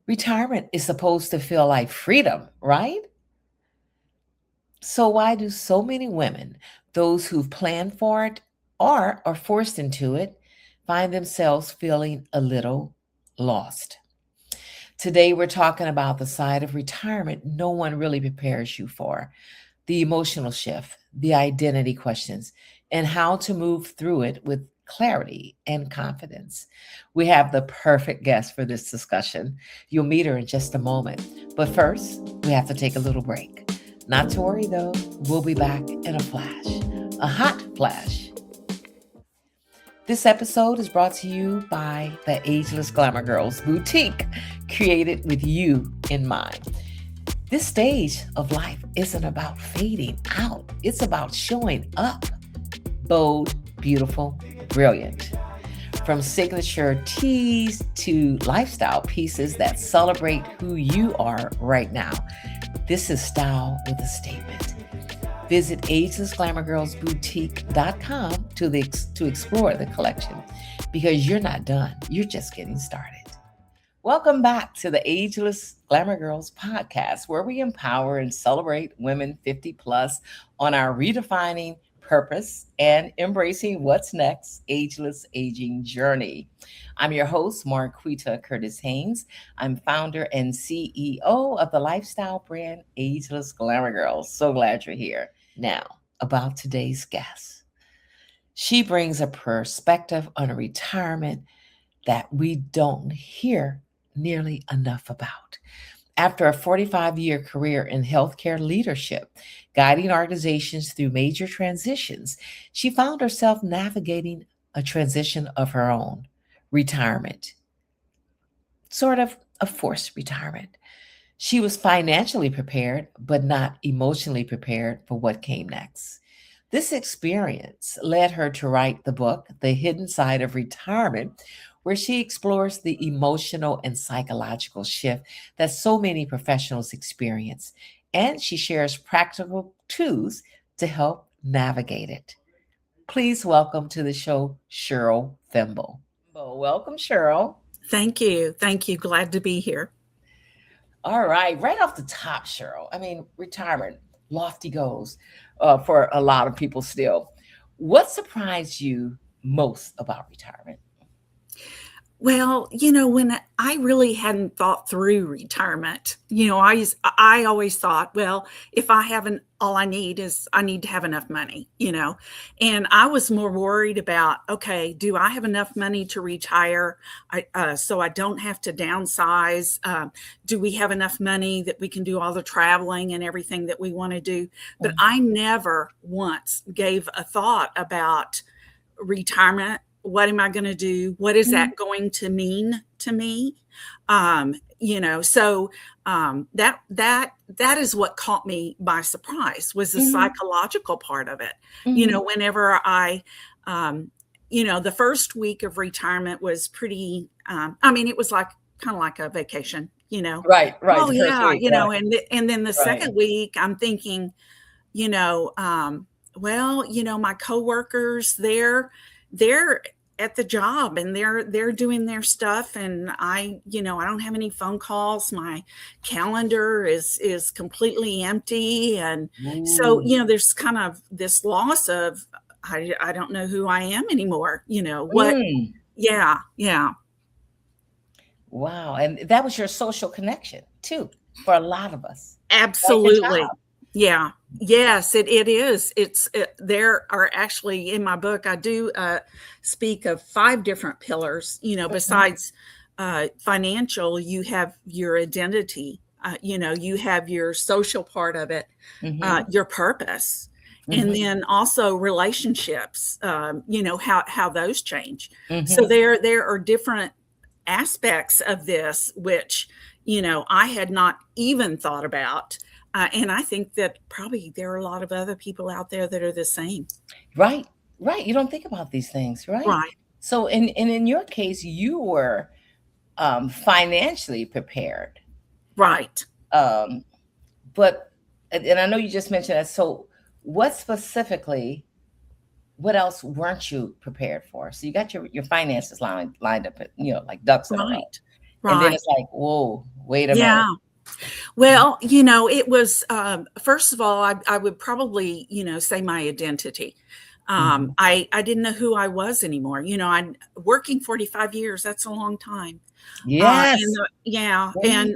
Retirement is supposed to feel like freedom, right? So, why do so many women, those who've planned for it or are forced into it, find themselves feeling a little lost? Today, we're talking about the side of retirement no one really prepares you for, the emotional shift, the identity questions, and how to move through it with clarity and confidence. We have the perfect guest for this discussion. You'll meet her in just a moment. But first, we have to take a little break. Not to worry though, we'll be back in a flash, a hot flash. This episode is brought to you by the Ageless Glamour Girls Boutique, created with you in mind. This stage of life isn't about fading out, it's about showing up. Bold, beautiful, brilliant. From signature tees to lifestyle pieces that celebrate who you are right now. This is style with a statement. Visit agelessglamourgirlsboutique.com to explore the collection, because you're not done. You're just getting started. Welcome back to the Ageless Glamour Girls Podcast, where we empower and celebrate women 50 plus on our redefining purpose and embracing what's next ageless aging journey. I'm your host, Marqueeta Curtis-Haynes. I'm founder and CEO of the lifestyle brand Ageless Glamour Girls. So glad you're here. Now, about today's guest. She brings a perspective on a retirement that we don't hear nearly enough about. After a 45-year career in healthcare leadership, guiding organizations through major transitions, she found herself navigating a transition of her own, retirement, sort of a forced retirement. She was financially prepared, but not emotionally prepared for what came next. This experience led her to write the book, The Hidden Side of Retirement, where she explores the emotional and psychological shift that so many professionals experience. And she shares practical tools to help navigate it. Please welcome to the show, Cheryl Fimbel. Well, welcome, Cheryl. Thank you. Thank you. Glad to be here. All right off the top, Cheryl. I mean, retirement, lofty goals for a lot of people still. What surprised you most about retirement? Well, when I really hadn't thought through retirement, I always thought, well, if I haven't, all I need is I need to have enough money, and I was more worried about, okay, do I have enough money to retire? So I don't have to downsize. Do we have enough money that we can do all the traveling and everything that we want to do? But I never once gave a thought about retirement. What am I going to do? What is that going to mean to me? That is what caught me by surprise, was the psychological part of it. Whenever the first week of retirement was pretty, it was kind of like a vacation, Right. Oh The first yeah. week, right. And then the Right. second week I'm thinking, my coworkers, they're at the job and they're doing their stuff, and I don't have any phone calls. My calendar is completely empty, and so Ooh. there's kind of this loss of I don't know who I am anymore. What? Mm. Yeah. Wow. And that was your social connection too, for a lot of us, like your Absolutely. job. Yeah. Yes, it is. There are actually, in my book, I do speak of 5 different pillars. Mhm. Besides financial, you have your identity. You have your social part of it, Mhm. your purpose, and Mhm. then also relationships. How those change. So Mhm. there are different aspects of this which I had not even thought about. And I think that probably there are a lot of other people out there that are the same. Right. Right. You don't think about these things, right? Right. So in your case, you were financially prepared. Right. Um, but and I know you just mentioned that. So what specifically, what else weren't you prepared for? So you got your finances lined up, like ducks in a row. Right. And then Right. it's like, whoa, Wait a minute. Yeah. Well, it was, first of all, I would probably, say my identity. Mhm. I didn't know who I was anymore. I working 45 years, that's a long time. Yes. Yeah, Right.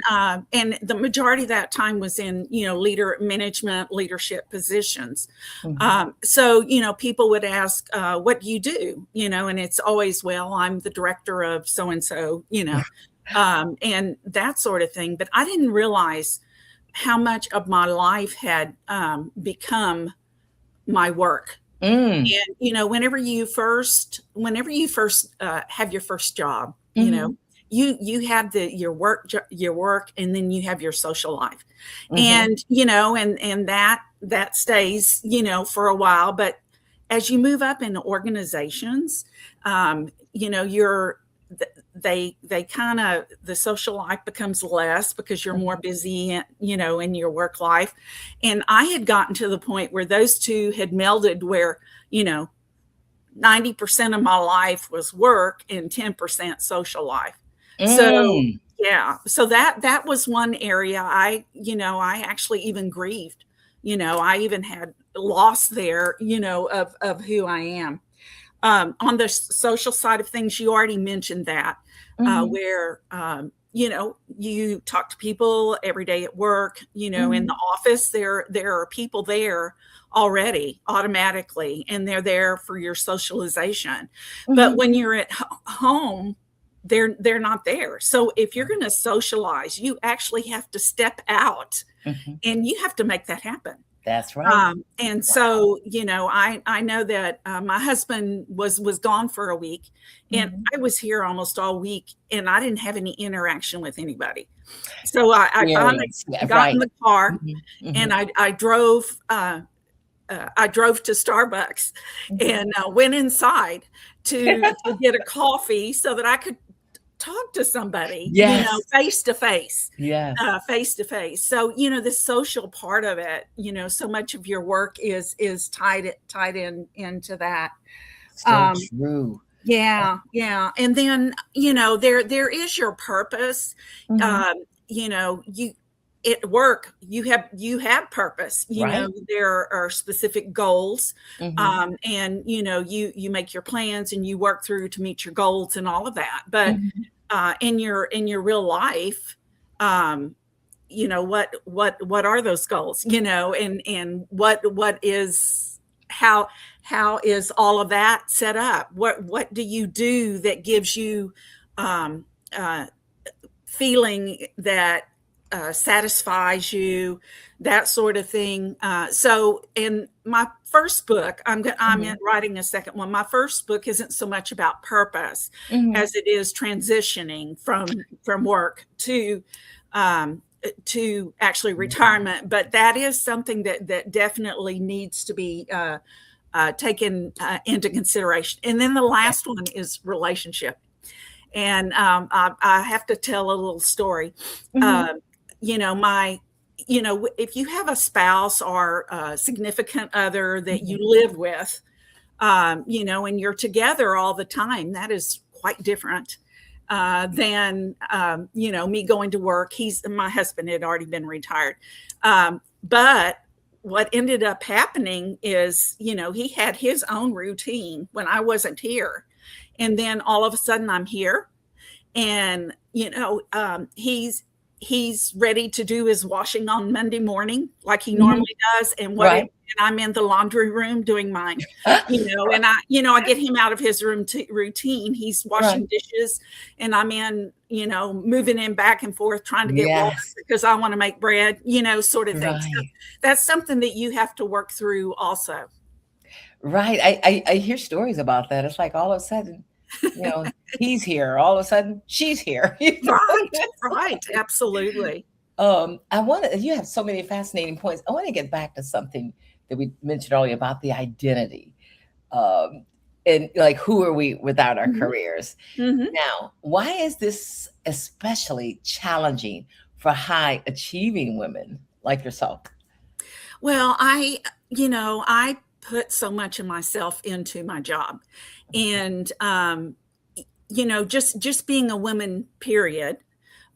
and the majority of that time was in, leadership positions. Mhm. So, people would ask, "What do you do?" And it's always, "Well, I'm the director of so and so," and that sort of thing. But I didn't realize how much of my life had become my work. Mm. And, whenever you first have your first job, Mhm. you have your work, and then you have your social life. Mhm. And, and that stays, for a while. But as you move up in organizations, you're they kind of the social life becomes less because you're more Mhm. busy, in your work life. And I had gotten to the point where those two had melded, where, you know, 90% of my life was work and 10% social life. So, Mm. yeah, so that was one area I actually even grieved. I even had loss there, of who I am. On the social side of things, you already mentioned that, Mhm. where, you talk to people every day at work, in the Mhm. office, there are people there already automatically, and they're there for your socialization. But Mhm. when you're at home, they're not there. So if you're going to socialize, you actually have to step out, Mhm. and you have to make that happen. That's right. And Wow. so, I know that my husband was gone for a week, and Mhm. I was here almost all week, and I didn't have any interaction with anybody. So I finally Experience. Yeah, got in right. the car, Mhm. and Mhm. I drove to Starbucks, Mhm. and went inside to get a coffee so that I could talk to somebody, Yes. face to face, Yes. face to face. So, the social part of it, so much of your work is tied in into that. So Um, true. yeah, yeah. And then, there is your purpose. Mhm. You at work, you have purpose. Right? There are specific goals. Mhm. And you make your plans, and you work through to meet your goals and all of that. But Mhm. in your real life, um, what are those goals? And what is how is all of that set up? What do you do that gives you um, uh, feeling that satisfies you, that sort of thing. So, in my first book, I'm Mhm. writing a second one. My first book isn't so much about purpose Mhm. as it is transitioning from work to actually Mhm. retirement. But that is something that definitely needs to be taken into consideration. And then the Yeah. last one is relationship. And I have to tell a little story. Mhm. Um, my, if you have a spouse or a significant other that you Mhm. live with, and you're together all the time, that is quite different than, me going to work. My husband had already been retired. But what ended up happening is, he had his own routine when I wasn't here. And then all of a sudden I'm here, and he's ready to do his washing on Monday morning like he Mhm. normally does. And Right. and I'm in the laundry room doing mine, and I get him out of his routine. He's washing Right. dishes, and I'm in, moving him back and forth trying to get water Yes. because I want to make bread, sort of thing. So Right. that's something that you have to work through also. Right. I hear stories about that. It's like all of a sudden, he's here. All of a sudden, she's here. Right, right, absolutely. I want to. You have so many fascinating points. I want to get back to something that we mentioned earlier about the identity, um, and like who are we without our Mhm, careers? mhm. Now, why is this especially challenging for high achieving women like yourself? Well, I put so much of myself into my job, and just being a woman, period.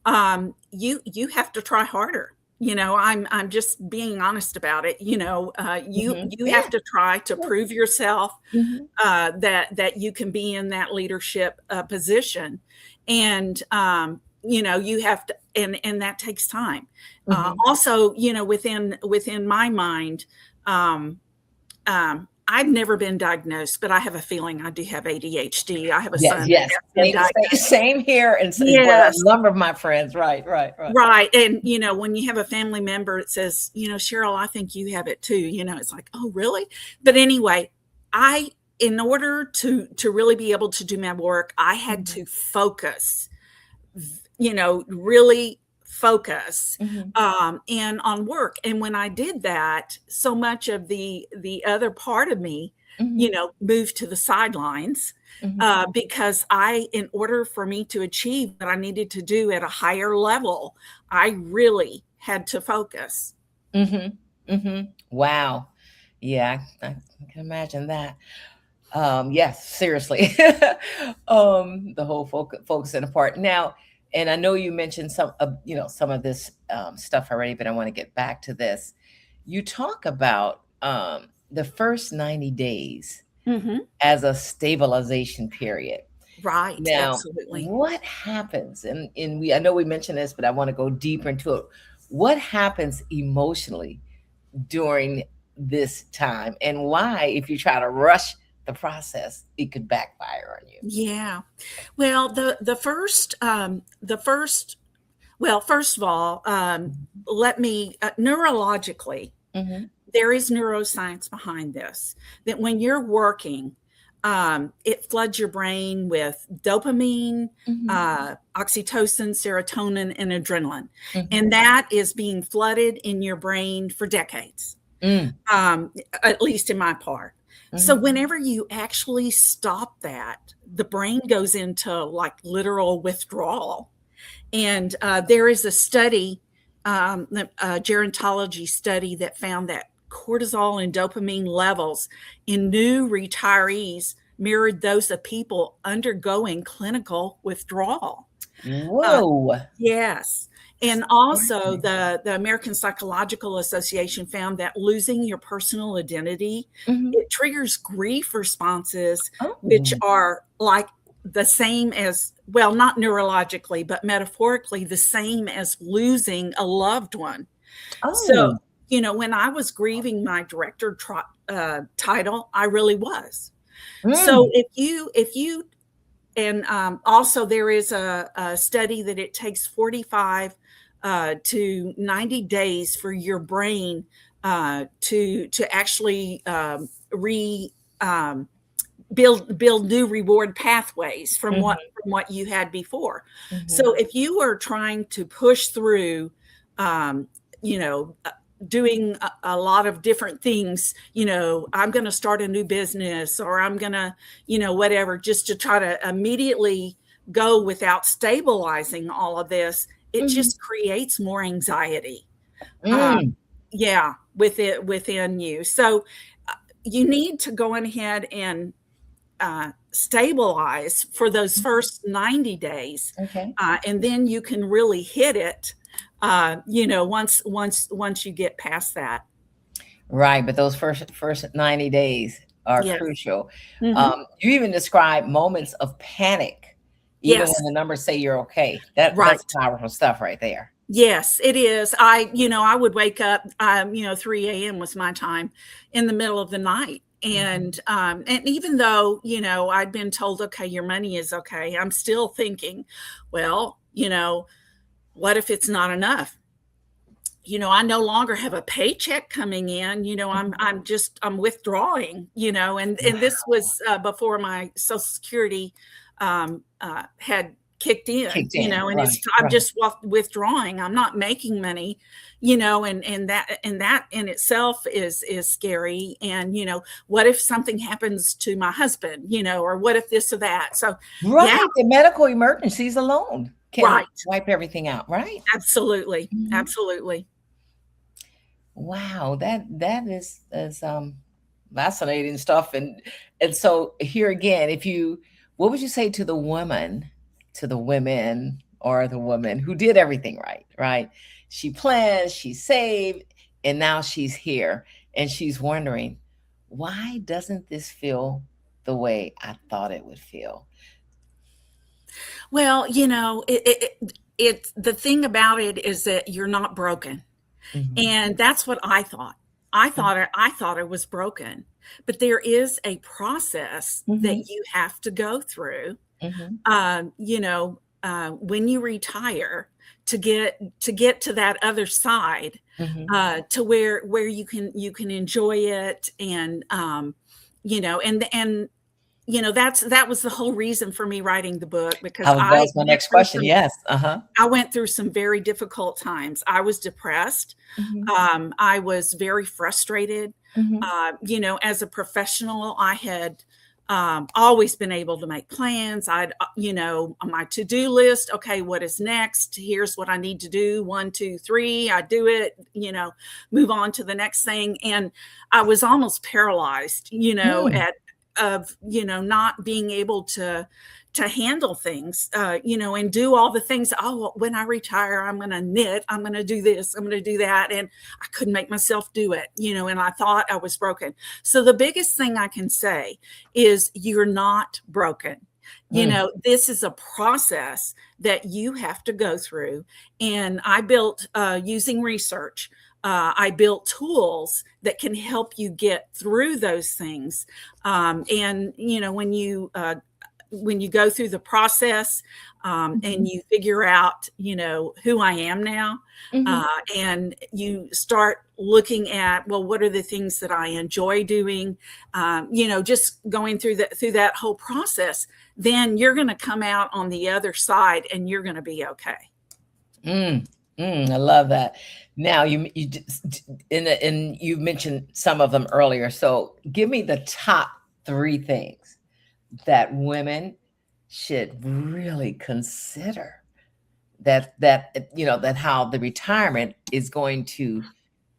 you have to try harder. I'm just being honest about it. You Yeah. have to try to prove yourself, Mhm. that you can be in that leadership position, and you have to, and that takes time. Mhm. Also, within my mind, um, I've never been diagnosed, but I have a feeling I do have ADHD. I have a Yes, son that yes. has been diagnosed. Same here, and well, a Yes. number of my friends. Right, right, right. Right. And, when you have a family member that says, Cheryl, I think you have it too, it's like, oh, really? But anyway, in order to really be able to do my work, I had Mhm. to focus, really focus, Mhm. and on work. And when I did that, so much of the other part of me, Mhm. moved to the sidelines, Mhm. because in order for me to achieve what I needed to do at a higher level, I really had to focus. Mhm. Mhm. Wow. Yeah, I can imagine that. Yes, seriously. The whole focusing apart. Now, and I know you mentioned some of this stuff already, but I want to get back to this. You talk about the first 90 days Hmm. as a stabilization period. Right. Now, Absolutely. what happens? And I know we mentioned this, but I want to go deeper into it. What happens emotionally during this time, and why, if you try to rush the process, it could backfire on you? Yeah. Well, well, first of all, let me, neurologically, Mm-hmm. there is neuroscience behind this, that when you're working, it floods your brain with dopamine, Mm-hmm. oxytocin, serotonin, and adrenaline. Mm-hmm. And that is being flooded in your brain for decades, Mm. at least in my part. So, Mm-hmm. whenever you actually stop that, the brain goes into like literal withdrawal. And there is a study, a gerontology study, that found that cortisol and dopamine levels in new retirees mirrored those of people undergoing clinical withdrawal. Uh, Whoa. yes. And also, Fascinating. the American Psychological Association found that losing your personal identity, Mm-hmm. it triggers grief responses, which Oh. are like the same as, well, not neurologically, but metaphorically, the same as losing a loved one. So, Oh. when I was grieving my director title, I really was. So, Mm. if you and also, there is a study that it takes 45 to 90 days for your brain to actually re um, build new reward pathways Mm-hmm. from what you had before. Mm-hmm. So if you are trying to push through, um, you know, uh, doing a lot of different things, I'm going to start a new business, or I'm going to, whatever, just to try to immediately go without stabilizing all of this, it Mm-hmm. just creates more anxiety. Uh, Mm. yeah, within you. So you need to go ahead and stabilize for those first 90 days, Okay. and then you can really hit it, once you get past that. Right, but those first 90 days are Yes. crucial. Hmm. You even describe moments of panic, even when Yes. the numbers say you're okay. That's Right. powerful stuff right there. Yes, it is. I would wake up, 3 a.m. was my time, in the middle of the night. Mhm. And even though, I'd been told, okay, your money is okay, I'm still thinking, well, what if it's not enough? I no longer have a paycheck coming in. I'm Mhm. I'm withdrawing. And this was before my Social Security had kicked in. Kicked in. And Right, I'm right. just withdrawing. I'm not making money. And that in itself is scary. And what if something happens to my husband? Or what if this or that? So yeah, Right, the medical emergencies alone can right, wipe everything out, right? absolutely, Mhm. absolutely. Wow, that is fascinating stuff. And so here again, if you what would you say to the women or the woman who did everything right, right? She planned, she saved, and now she's here and she's wondering, why doesn't this feel the way I thought it would feel? Well, it the thing about it is that you're not broken. Hmm. And that's what I thought. I thought it was broken. But there is a process that Hmm. you have to go through, Hmm. when you retire to get to that other side, Hmm. to where you can enjoy it, and that was the whole reason for me writing the book, because That was my next question. Yes. Uh-huh. I went through some very difficult times. I was depressed. Hmm. I was very frustrated. Hmm. As a professional, I had always been able to make plans. On my to-do list, okay, what is next? Here's what I need to do. 1, 2, 3. I do it, move on to the next thing. And I was almost paralyzed, Mm. not being able to handle things, and do all the things. Oh, well, when I retire, I'm going to knit, I'm going to do this, I'm going to do that. And I couldn't make myself do it, and I thought I was broken. So the biggest thing I can say is you're not broken. Mm. This is a process that you have to go through. And I built, using research, I built tools that can help you get through those things. And when you go through the process, and Mhm. you figure out, who I am now, Mhm. and you start looking at, well, what are the things that I enjoy doing, just going through that whole process, then you're going to come out on the other side and you're going to be okay. Mm. I love that. Now you just, and you mentioned some of them earlier. So give me the top three things that women should really consider, that how the retirement is going to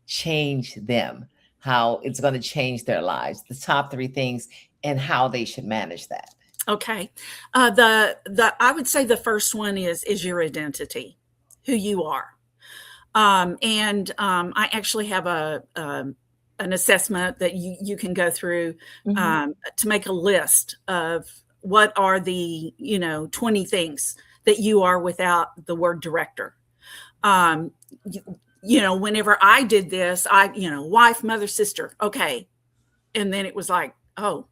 change them, how it's going to change their lives. The top three things and how they should manage that. Okay. The I would say the first one is your identity, who you are. And I actually have an assessment that you can go through, Mhm. to make a list of what are the 20 things that you are without the word director. Um, Whenever I did this, wife, mother, sister, okay, and then it was like, oh,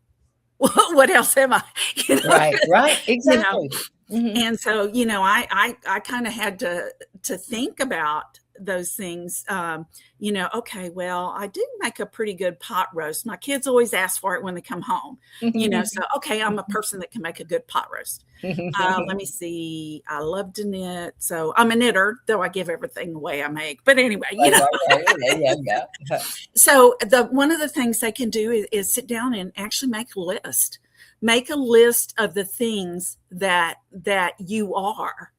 what else am I? you know, Right, right, you know, exactly. Mhm. and so, I kind of had to think about those things. Okay, well, I do make a pretty good pot roast. My kids always ask for it when they come home. So okay, I'm a person that can make a good pot roast. Let me see. I love to knit, so I'm a knitter, though I give everything away I make. But anyway, Right, right, right. Yeah, yeah, yeah. so the one of the things they can do is sit down and actually make a list. Make a list of the things that you are,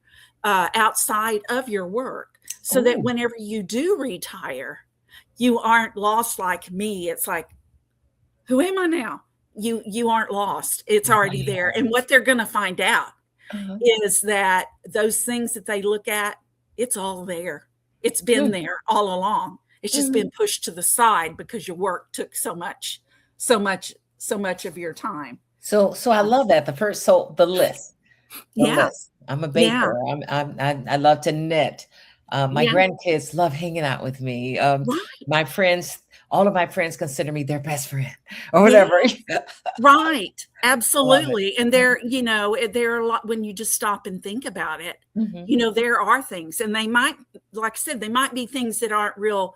outside of your work, so that Oh, whenever you do retire, you aren't lost like me. It's like, who am I now? You aren't lost. It's already there. wow. And what they're going to find out Uh-huh. is that those things that they look at, it's all there. It's been Mm, there all along. It's just mhm. been pushed to the side because your work took so much of your time. So I love that. The list. The Yeah. list. I'm a Yeah. baker. I love to knit. My Yeah. grandkids love hanging out with me. Right. My friends, all of my friends consider me their best friend or Yeah. whatever. Right. Love it. Absolutely. And there are a lot when you just stop and think about it. Mhm. There are things, and they might, like I said, they might be things that aren't real.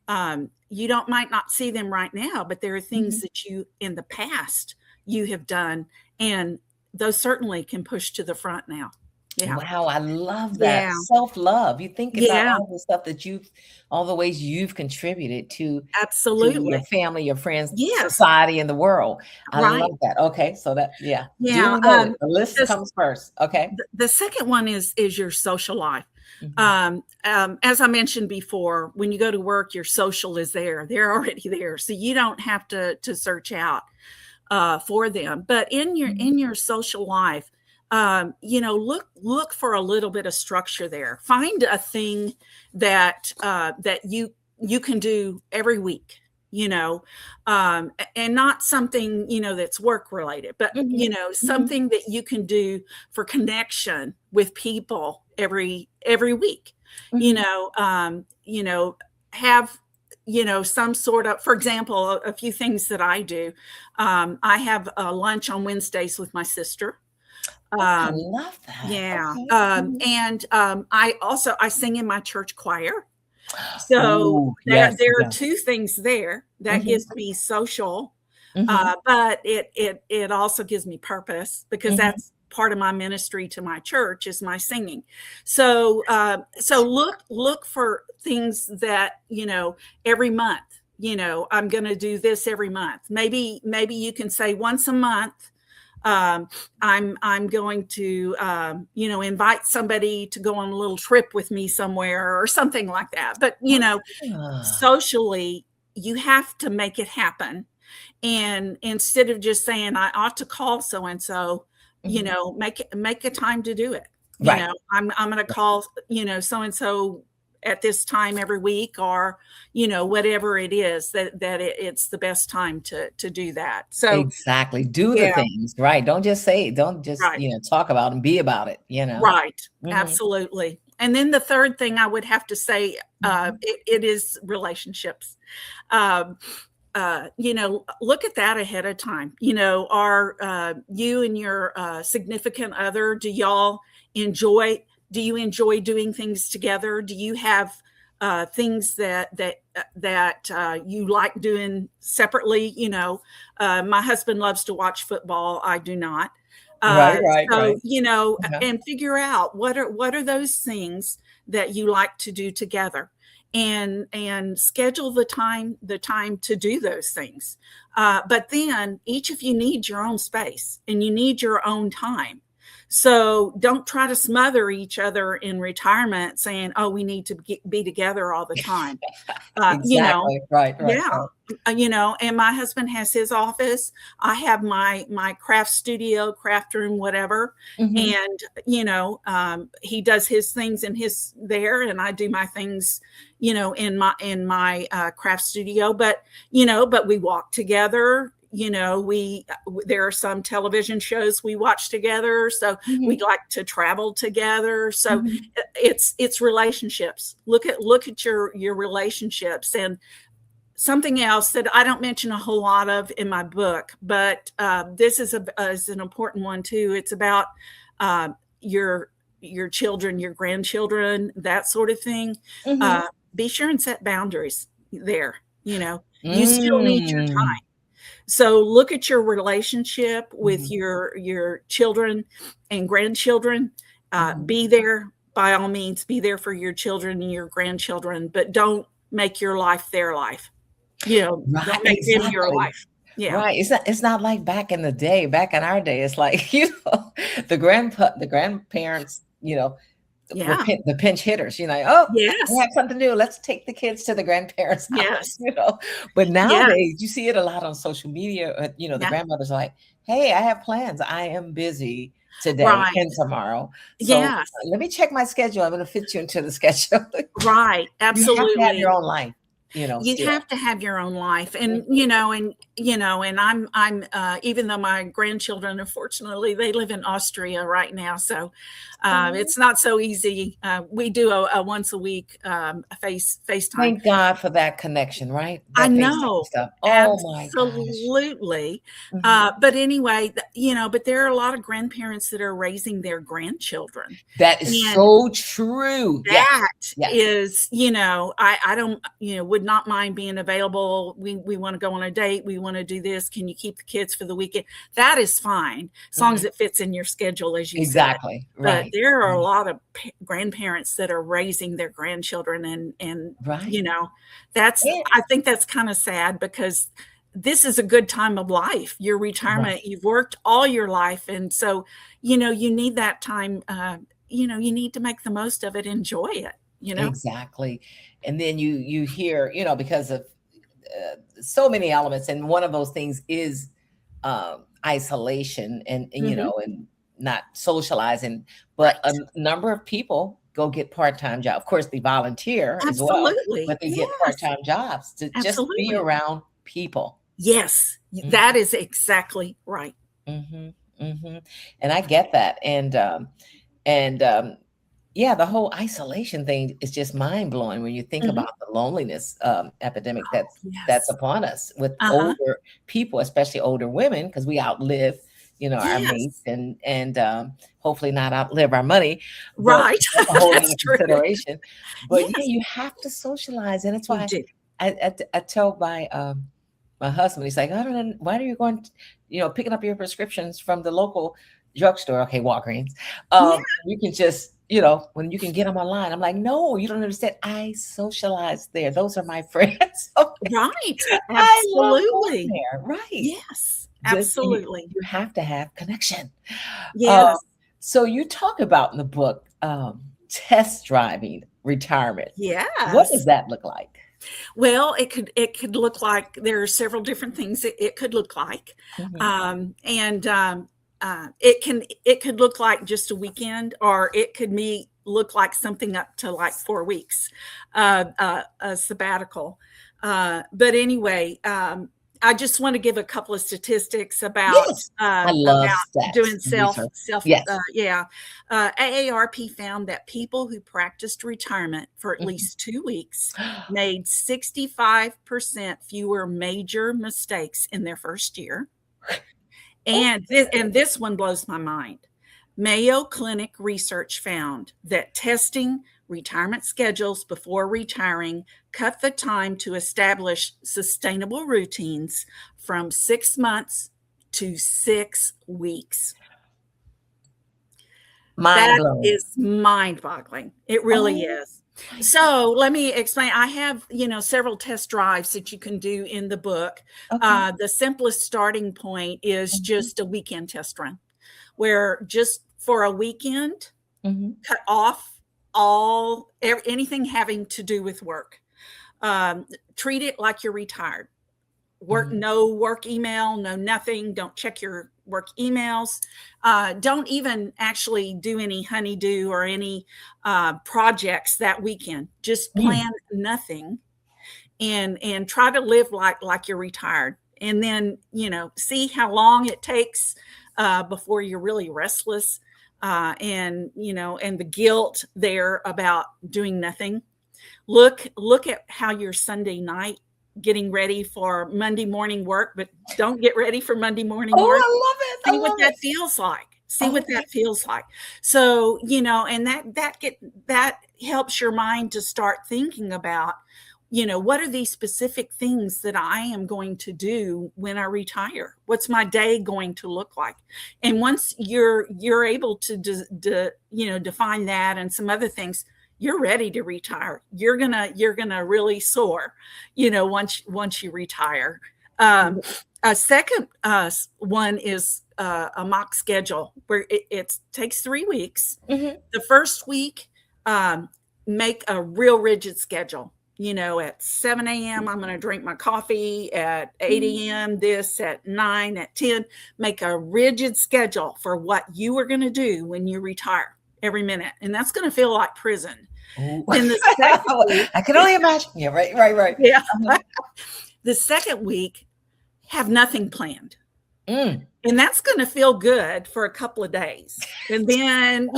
You don't might not see them right now, but there are things Mhm. that you in the past you have done, and those certainly can push to the front now. Yeah. Wow, I love that. Yeah. Self-love. You think about Yeah. all the stuff all the ways you've contributed to your Absolutely. family, your friends, Yes. society, and the world. I Right. love that. Okay, so yeah, Yeah. duly noted. The list This comes first. Okay. the second one is your social life. Mhm. As I mentioned before, when you go to work, your social is there. They're already there, so you don't have to search out, for them. But in your Mhm. in your social life, look for a little bit of structure there. Find a thing that you can do every week, and not something, that's work related, but, Mhm. Mhm. something that you can do for connection with people every week, you Mhm. know, have, some sort of, for example, a few things that I do. I have a lunch on Wednesdays with my sister. Oh, I Um, love that. yeah, Okay. Mhm. and, I sing in my church choir. So Ooh, there yes, there are yes. 2 things there. That Mhm. gives me social, Mhm. but it also gives me purpose, because Mhm. that's part of my ministry to my church is my singing. So look for things that, every month, I'm gonna do this every month. Maybe you can say once a month, um, I'm going to, invite somebody to go on a little trip with me somewhere or something like that. But, Ah. socially, you have to make it happen. And instead of just saying, I ought to call so and so, Mhm. make a time to do it. Right. I'm going to call, so and so at this time every week, or, whatever it is it's the best time to do that. So, Exactly. Do the yeah, things, right? Don't just say it. Don't just, right. talk about and be about it. Right, Mhm. absolutely. And then the third thing I would have to say, Mhm. it is relationships. Um, look at that ahead of time. Are you and your significant other, enjoy? Do you enjoy doing things together? Do you have things that you like doing separately? My husband loves to watch football. I do not. Right, right, So right. Uh-huh. and figure out what are those things that you like to do together, and schedule the time to do those things. But then each of you needs your own space and you need your own time. So don't try to smother each other in retirement saying, oh, we need to be together all the time. uh, you know Exactly. Right, right, yeah, right. and my husband has his office. I have my craft studio, craft room, whatever. Mhm. And he does his things in his there, and I do my things, in my craft studio. But we walk together. We there are some television shows we watch together, so we Mhm. like to travel together. So Mhm. it's relationships. Look at your relationships. And something else that I don't mention a whole lot of in my book, but this is an important one too. It's about uh, your your children, your grandchildren, that sort of thing. Mhm. Uh, be sure and set boundaries there. You still need your Mm. time. So look at your relationship with Mhm. your children and grandchildren. Mhm. Be there, by all means. Be there for your children and your grandchildren, but don't make your life their life. Right, Don't make them your exactly. life. Yeah. Right. It's not like back in the day. Back in our day, it's like, the grandparents, were Yeah. the pinch hitters, "Oh, we Yes. have something to do. Let's take the kids to the grandparents' house," Yes. But nowadays, Yes. you see it a lot on social media, the Yeah. grandmothers are like, "Hey, I have plans. I am busy today Right. and tomorrow. So, Yes. let me check my schedule. I'm gonna fit you into the schedule." Right. You have to have your Absolutely. own life, You still. have to have your own life. And Mhm. I'm even though my grandchildren, unfortunately, they live in Austria right now, so Oh, it's not so easy. We do a once a week, a FaceTime. thank God for that connection, right? I That FaceTime know, stuff. Oh my gosh. absolutely. Mhm. But anyway, but there are a lot of grandparents that are raising their grandchildren, That is and so true. Yes. that Yes. is, I don't, would not mind being available. We want to go on a date. We want to do this. Can you keep the kids for the weekend? That is fine, as long as Mhm. it fits in your schedule, as you said. Exactly. But Right. there are a Right. lot of grandparents that are raising their grandchildren, and Right. And I think that's kind of sad, because this is a good time of life. Your right. retirement, you've worked all your life, and so you need that time. You need to make the most of it, enjoy it. Exactly. And then you hear, because of so many elements, and one of those things is isolation, and Mhm. not socializing, but a Right. number of people go get part-time job. Of course, they volunteer as well, Absolutely. but they get Yes. part-time jobs to just be Absolutely. around people. Yes. That is exactly right. Mhm, mhm, and I get that, and, yeah, the whole isolation thing is just mind-blowing when you think Mhm. about the loneliness, epidemic that's Yes. upon us with Uh-huh. older people, especially older women, because we outlive, our mates Yes. and hopefully not outlive our money, but Right. that's a whole That's other true. consideration. But, yeah, Yes, you have to socialize, and that's you why do. I tell my husband, he's like, "I don't know, why are you going picking up your prescriptions from the local drugstore?" Okay, Walgreens. Yeah, You can just, when you can get them online. I'm like, "No, you don't understand. I socialize there. Those are my friends." Okay. right. I love going Absolutely. there. Right. Yes, Just absolutely. you have to have connection. Um, Yes, so you talk about in the book, test driving retirement. What does yes. that look like? Well, it could look like there are several different things it could look like, Mhm. and it could look like just a weekend, or it could look like something up to like 4 weeks, a sabbatical. But anyway, I just want to give a couple of statistics Yes. I love about stats doing and research. self. Yes. Yeah, AARP found that people who practiced retirement for at Mhm. least 2 weeks made 65% fewer major mistakes in their first year. Oh, And this one blows my mind. Mayo Clinic research found that testing retirement schedules before retiring cut the time to establish sustainable routines from 6 months to 6 weeks. mind That blowing. is mind-boggling. It really Oh is. my god. So, let me explain. I have, several test drives that you can do in the book. Okay. The simplest starting point is Mhm, just a weekend test run, where just for a weekend, mhm, cut off anything having to do with work. Um, Treat it like you're retired. mhm, No work email, no nothing. Don't check your work emails. Don't even actually do any honeydew or any projects that weekend. Just mm, plan nothing, and try to live like you're retired. And then, see how long it takes before you're really restless, and the guilt there about doing nothing. Look at how your Sunday night getting ready for Monday morning work, but don't get ready for Monday morning oh, work. I love it, I See what love it. that feels like. See what Okay. that feels like. So, and that helps your mind to start thinking about, what are these specific things that I am going to do when I retire? What's my day going to look like? And once you're able to define that and some other things, you're ready to retire. You're gonna really soar, once you retire. Um, a second one is a mock schedule where it takes 3 weeks. Mhm, The first week, um, make a real rigid schedule. At 7 a.m., I'm going to drink my coffee. At 8 mhm. a.m., this, at 9, at 10. Make a rigid schedule for what you are going to do when you retire every minute. And that's going to feel like prison. Ooh. Then the second week, I can only imagine. Yeah, right, right, right. yeah, Uh-huh. the second week, have nothing planned. Mm. And that's going to feel good for a couple of days. And then,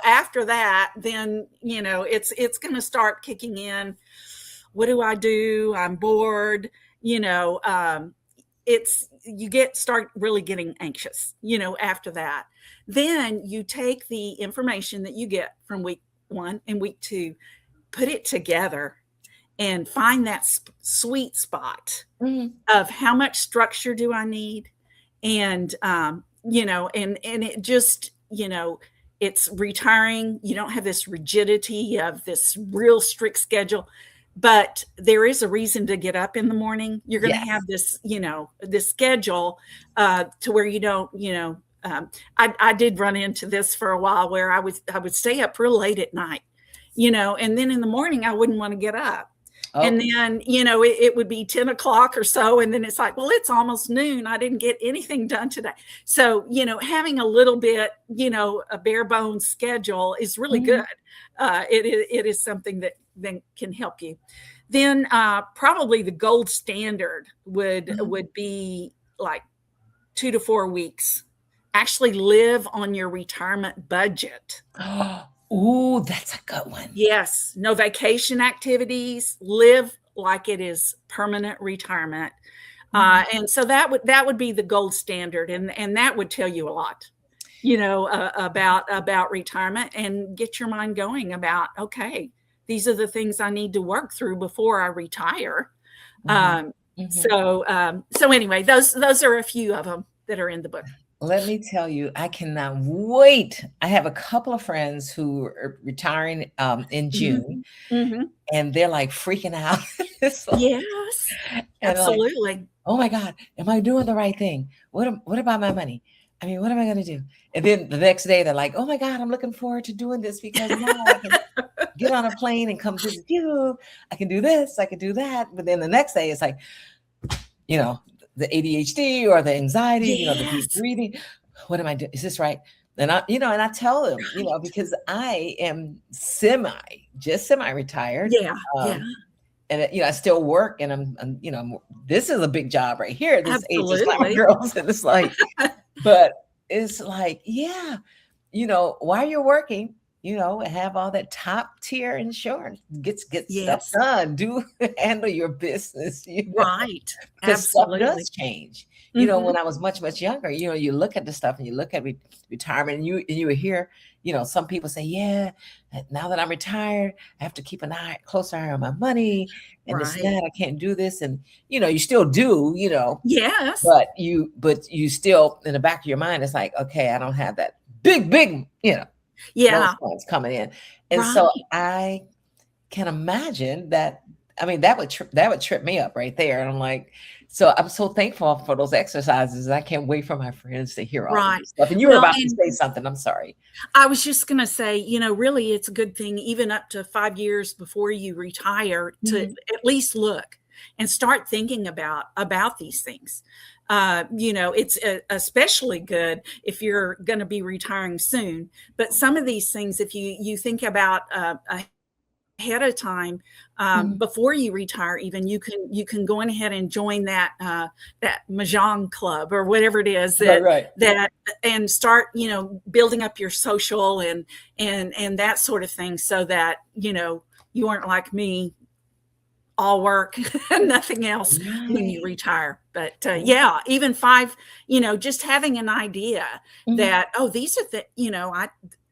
after that, then, it's going to start kicking in. What do I do? I'm bored. It's start really getting anxious, after that. Then you take the information that you get from week 1 and week 2, put it together, and find that sweet spot Mhm. of how much structure do I need, and and it just, it's retiring. You don't have this rigidity of this real strict schedule, but there is a reason to get up in the morning. You're going to have Yes. this schedule to where you don't, I did run into this for a while where I would stay up real late at night, and then in the morning I wouldn't want to get up. And Oh. then, it would be 10 o'clock or so. And then it's like, well, it's almost noon. I didn't get anything done today. So, having a little bit, a bare bones schedule is really good. Mhm. It is something that then can help you. Then probably the gold standard Mhm. would be like 2 to 4 weeks. Actually live on your retirement budget. Ooh, that's a good one. Yes, no vacation activities, live like it is permanent retirement. Mhm. And so that would be the gold standard, and that would tell you a lot, about retirement, and get your mind going about, okay, these are the things I need to work through before I retire. Mhm. Um, Mhm. so anyway, those are a few of them that are in the book. Let me tell you, I cannot wait. I have a couple of friends who are retiring in Mhm, June, mhm. and they're like freaking out. It's like, Yes, and like, absolutely. oh my God, am I doing the right thing? What about my money? I mean, what am I going to do? And then the next day they're like, oh my God, I'm looking forward to doing this because now I can get on a plane and come visit you. I can do this, I can do that. But then the next day it's like, you know, the ADHD or the anxiety, the deep Yes. breathing. What am I doing? Is this right? And I tell them, Right. because I am just semi-retired. Yeah, yeah, Um, and I still work, and this is a big job right here. This Ageless Glamour absolutely. Girls, and it's like, but it's like, yeah, while you're working, have all that top tier insurance, get stuff Yes, done, do handle your business, right, because stuff absolutely. does change. Mhm, When I was much, much younger, you look at the stuff and you look at retirement, and you would hear, some people say, yeah, now that I'm retired, I have to keep close eye on my money and this and right. that. I can't do this. And, you still do, Yes. but you still, in the back of your mind, it's like, okay, I don't have that big, those Yeah, funds coming in. And so right, I can imagine that. I mean, that would trip me up right there. And I'm like, so I'm so thankful for those exercises. I can't wait for my friends to hear all of right. this stuff. And you were Well, about to and say something. I'm sorry. I was just gonna say, really it's a good thing even up to 5 years before you retire to Mhm. at least look and start thinking about these things. It's especially good if you're gonna be retiring soon, but some of these things, if you think about, ahead of time, Mhm. before you retire, even you can go on ahead and join that mahjong club or whatever it is Right, that right. that and start building up your social and that sort of thing, so that you aren't like me, all work and nothing else when you Right. retire. But yeah, even five, just having an idea Mhm. that, oh, these are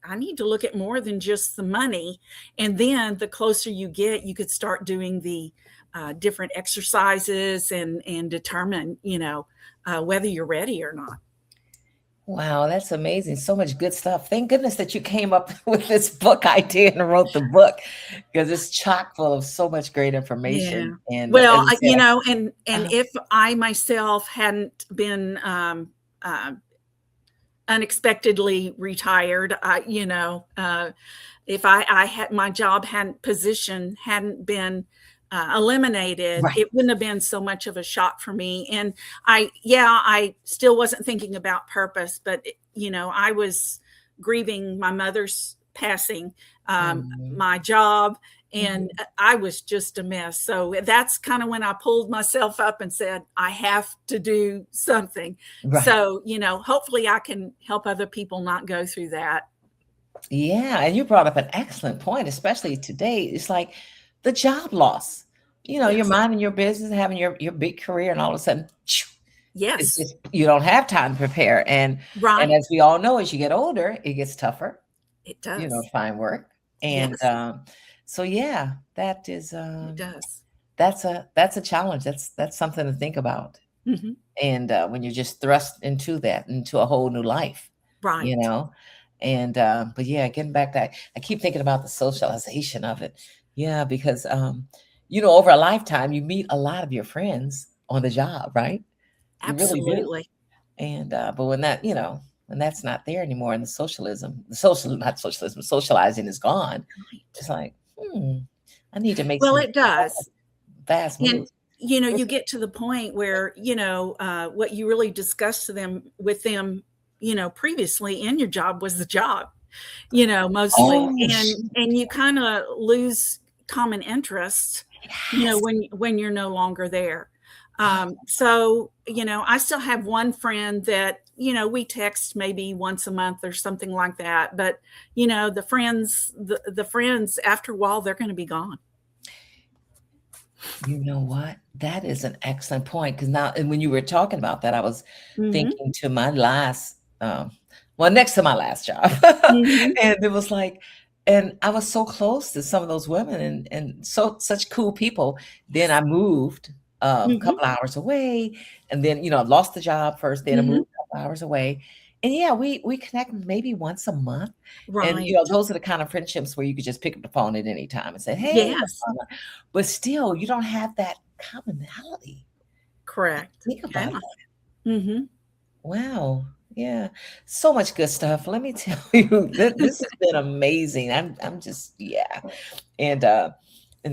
I need to look at more than just the money. And then the closer you get, you could start doing the different exercises and determine, whether you're ready or not. Wow, that's amazing. So much good stuff. Thank goodness that you came up with this book idea and wrote the book, because it's chock full of so much great Yeah. information. And as Well, I said, and if I myself hadn't been uh, unexpectedly retired, if I had my job hadn't position hadn't been eliminated, right. it wouldn't have been so much of a shock for me. And I still wasn't thinking about purpose, but I was grieving my mother's passing, Mhm. my job, and Mhm. I was just a mess. So that's kind of when I pulled myself up and said, I have to do something. Right. So, hopefully I can help other people not go through that. Yeah, and you brought up an excellent point, especially today. It's like the job loss. You're Yes. minding your business, having your big career, and all of a sudden, it's Yes. just you don't have time to prepare. And Right. as we all know, as you get older, it gets tougher, It does. to find work. And Yes, so yeah, it does. that's a challenge. That's something to think about. Mhm. And when you're just thrust into a whole new life, you Right. know. And but yeah, getting back to, I keep thinking about the socialization of it. Yeah, because over a lifetime you meet a lot of your friends on the job, right? You really do. Absolutely. And but when that's not there anymore, and the social not socialism, socializing is gone, Right. it's like, I need to make Well, some it does. Fast And, move. you get to the point where, what you really discussed to them with them, previously in your job was the job, mostly. Oh, And you kind of lose common interests, yes. when you're no longer there. So, I still have one friend that, we text maybe once a month or something like that. But, the friends after a while, they're going to be gone. You know what? That is an excellent point. Because now, and when you were talking about that, I was Hmm. thinking to my last, well, next to my last job, Hmm. and it was like, and I was so close to some of those women, and such cool people. Then I moved a Hmm. couple hours away, and then I lost the job first. Then I Hmm. moved a couple hours away, and yeah, we connect maybe once a month, and Right. those are the kind of friendships where you could just pick up the phone at any time and say, "Hey," Yes. but still, you don't have that commonality. Correct. Think Yeah. about that. Hmm. Wow. Yeah. So much good stuff. Let me tell you, this has been amazing. I'm just, yeah. And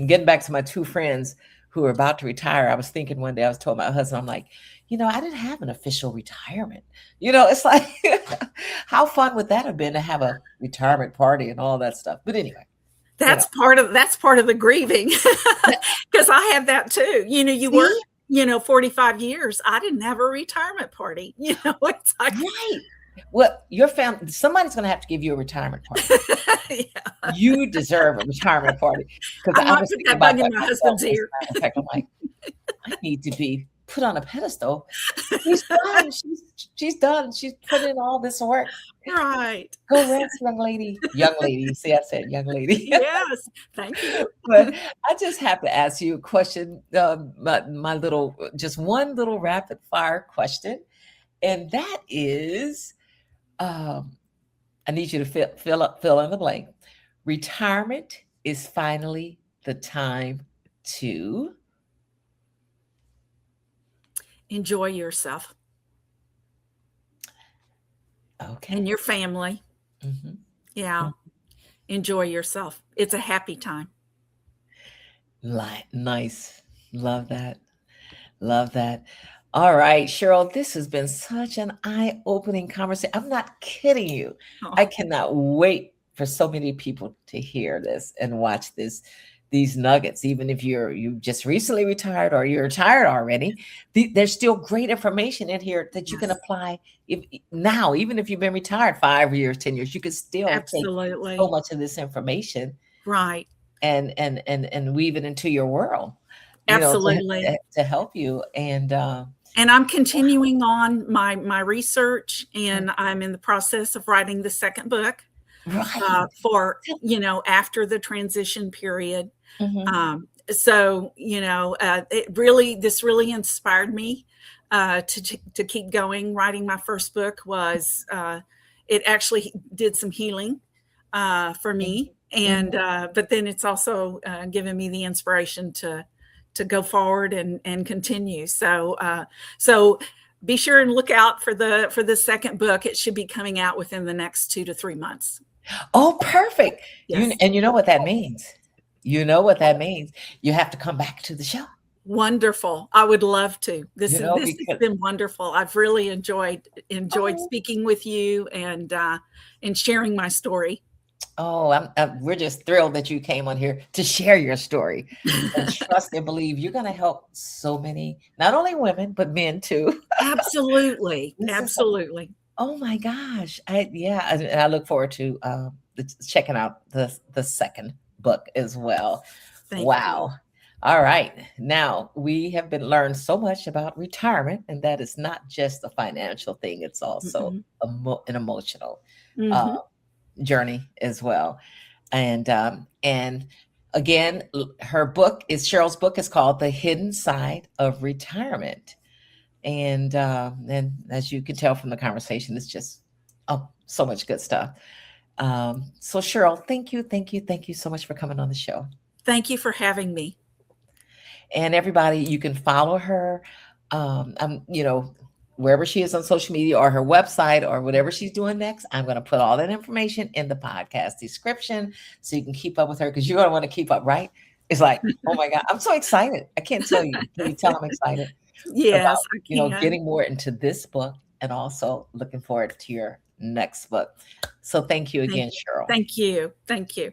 getting back to my two friends who are about to retire, I was thinking one day, I was told my husband, I'm like, I didn't have an official retirement. It's like, how fun would that have been to have a retirement party and all that stuff? But anyway, you know, That's part of the grieving, because I had that too. You work, see, 45 years. I didn't have a retirement party. It's like, right. Well, your family, somebody's going to have to give you a retirement party. yeah, You deserve a retirement party, because I I might was put thinking that about bug in that my myself. husband's As ear. a matter of fact, I'm like, I need to be put on a pedestal. She's done. She's done. She's put in all this work. Right. Go rest, young lady. Young lady. See, I said young lady. Yes. Thank you. But I just have to ask you a question. My little, just one little rapid fire question, and that is, um, I need you to fill in the blank. Retirement is finally the time to. Enjoy yourself and Okay. your family. Mhm. Yeah. Enjoy yourself. It's a happy time. Nice. Love that. Love that. All right, Cheryl, this has been such an eye-opening conversation. I'm not kidding you. Oh, I cannot wait for so many people to hear this and watch these nuggets. Even if you just recently retired or you're retired already, there's still great information in here that you can yes. apply if now, even if you've been retired 5 years, 10 years, you can still take so Absolutely. much of this information Right. and weave it into your world, Absolutely. to help you. And I'm continuing on my research, and I'm in the process of writing the second book, Right. for, after the transition period. Mhm. So, this really inspired me, to keep going. Writing my first book it actually did some healing, for me. Mhm. And, but then it's also, given me the inspiration to go forward and continue. So be sure and look out for the second book. It should be coming out within the next 2 to 3 months. Oh, perfect. Yes. You know what that means. You know what that means. You have to come back to the show, Wonderful. I would love to. This has because been wonderful. I've really enjoyed oh, speaking with you and sharing my story. oh, we're just thrilled that you came on here to share your story, and trust and believe you're going to help so many, not only women but men too. Absolutely. This is Absolutely. Oh my gosh. And I look forward to checking out the second book as well. Thank you. Wow. All right. Now we have been learned so much about retirement, and that is not just a financial thing, it's also Mhm. an emotional uh, Mhm. journey as well. And again, Cheryl's book is called The Hidden Side of Retirement. And as you can tell from the conversation, it's just so much good stuff. So Cheryl, thank you so much for coming on the show. Thank you for having me. And everybody, you can follow her, wherever she is on social media or her website or whatever she's doing next. I'm going to put all that information in the podcast description so you can keep up with her, because you're going to want to keep up, right? It's like, oh my God, I'm so excited. I can't tell you. Can you tell I'm excited Yes, about, I can. getting more into this book and also looking forward to your next book. So thank you Thank again, Cheryl. thank you. Thank you.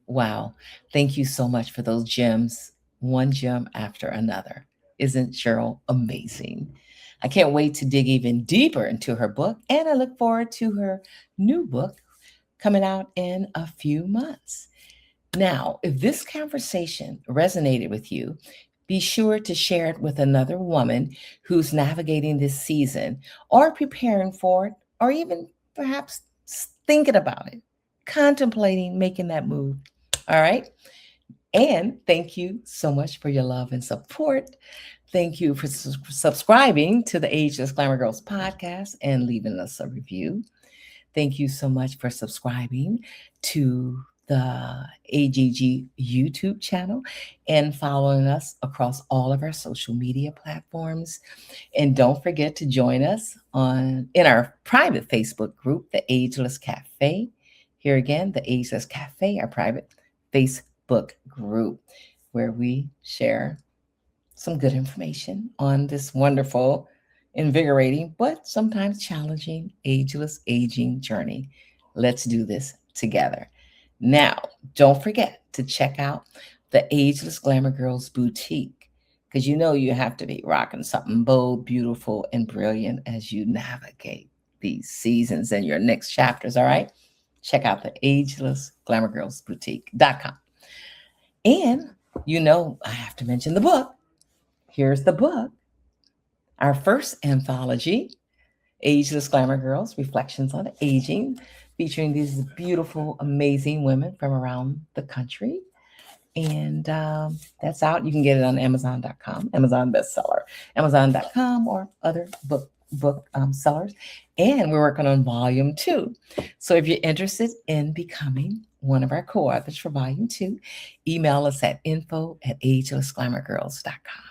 Wow. Thank you so much for those gems, one gem after another. Isn't Cheryl amazing? I can't wait to dig even deeper into her book, and I look forward to her new book coming out in a few months. Now, if this conversation resonated with you, be sure to share it with another woman who's navigating this season or preparing for it, or even perhaps thinking about it, contemplating making that move. All right. And thank you so much for your love and support. Thank you for subscribing to the Ageless Glamour Girls podcast and leaving us a review. Thank you so much for subscribing to the AGG YouTube channel and following us across all of our social media platforms. And don't forget to join us in our private Facebook group, the Ageless Cafe. Here again, the Ageless Cafe, our private Facebook group, where we share some good information on this wonderful, invigorating, but sometimes challenging, ageless aging journey. Let's do this together. Now, don't forget to check out the Ageless Glamour Girls Boutique, because you have to be rocking something bold, beautiful, and brilliant as you navigate these seasons and your next chapters. All right. Check out the Ageless Glamour Girls Boutique.com. And I have to mention the book. Here's the book, our first anthology, Ageless Glamour Girls, Reflections on Aging, featuring these beautiful, amazing women from around the country. And that's out. You can get it on Amazon.com, Amazon bestseller, Amazon.com, or other book sellers. And we're working on volume 2. So if you're interested in becoming one of our co-authors for volume 2, email us at info@agelessglamourgirls.com.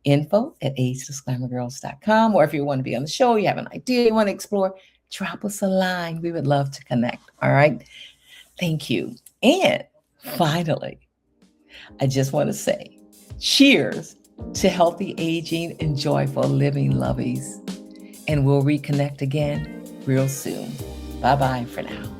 info@agelessglamourgirls.com. Or if you want to be on the show, you have an idea you want to explore, drop us a line. We would love to connect. All right. Thank you. And finally, I just want to say cheers to healthy aging and joyful living, lovies. And we'll reconnect again real soon. Bye-bye for now.